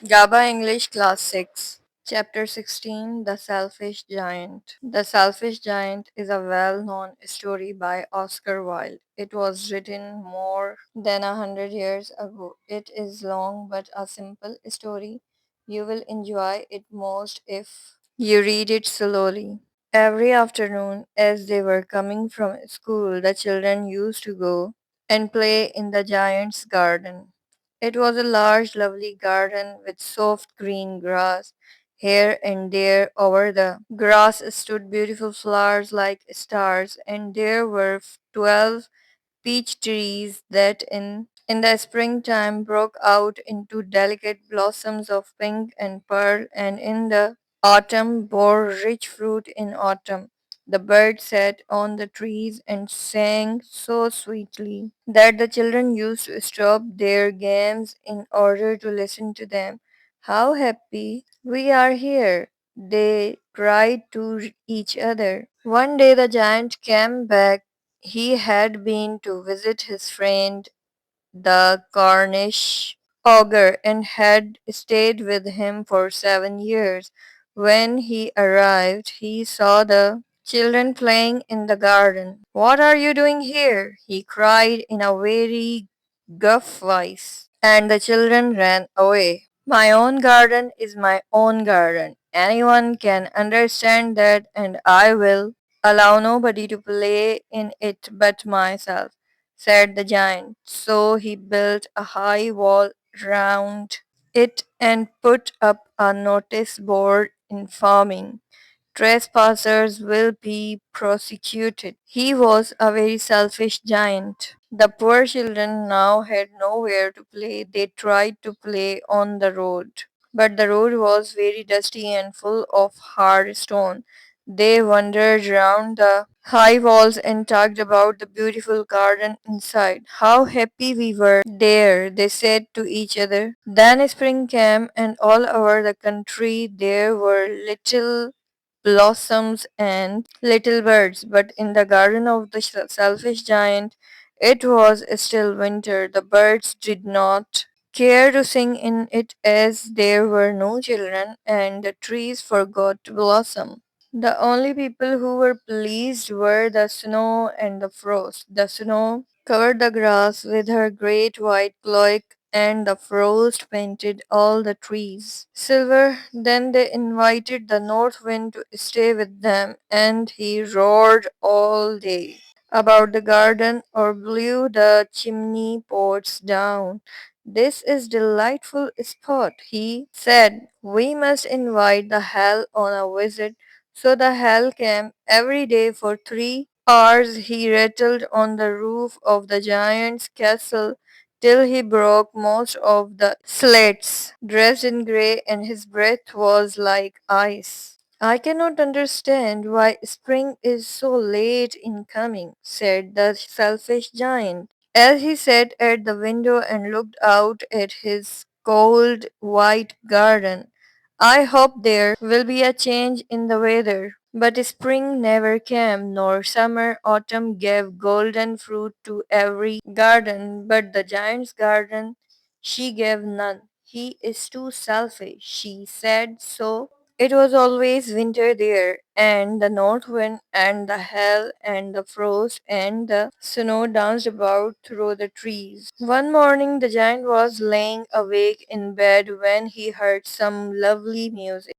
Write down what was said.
GABA English Class 6, Chapter 16, The Selfish Giant. The Selfish Giant is a well known story by Oscar Wilde. It was written more than 100 years ago. It is long but a simple story. You will enjoy it most if you read it slowly. Every afternoon, as they were coming from school, the children used to go and play in the giant's garden. It was a large, lovely garden with soft green grass. Here and there over the grass stood beautiful flowers like stars, and there were 12 peach trees that in the springtime broke out into delicate blossoms of pink and pearl, and in the autumn bore rich fruit in autumn. The birds sat on the trees and sang so sweetly that the children used to stop their games in order to listen to them. How happy we are here! They cried to each other. One day the giant came back. He had been to visit his friend the Cornish ogre and had stayed with him for 7 years. When he arrived, he saw the children playing in the garden. What are you doing here? He cried in a very gruff voice, and the children ran away. My own garden is my own garden. Anyone can understand that, and I will allow nobody to play in it but myself, said the giant. So he built a high wall round it and put up a notice board informing trespassers will be prosecuted. He was a very selfish giant. The poor children now had nowhere to play. They tried to play on the road, but the road was very dusty and full of hard stone. They wandered round the high walls and talked about the beautiful garden inside. How happy we were there, they said to each other. Then spring came, and all over the country there were little blossoms and little birds, but in the garden of the selfish giant it was still winter. The birds did not care to sing in it as there were no children, and the trees forgot to blossom. The only people who were pleased were the snow and the frost. The snow covered the grass with her great white cloak, and the frost painted all the trees silver. Then they invited the north wind to stay with them, and he roared all day about the garden or blew the chimney pots down. This is delightful spot, he said. We must invite the hell on a visit. So the hell came every day for 3 hours. He rattled on the roof of the giant's castle till he broke most of the slates, dressed in grey, and his breath was like ice. I cannot understand why spring is so late in coming, said the selfish giant, as he sat at the window and looked out at his cold white garden. I hope there will be a change in the weather. But spring never came, nor summer. Autumn gave golden fruit to every garden, but the giant's garden she gave none. He is too selfish, she said. So it was always winter there, and the north wind and the hail and the frost and the snow danced about through the trees. One morning the giant was laying awake in bed when he heard some lovely music.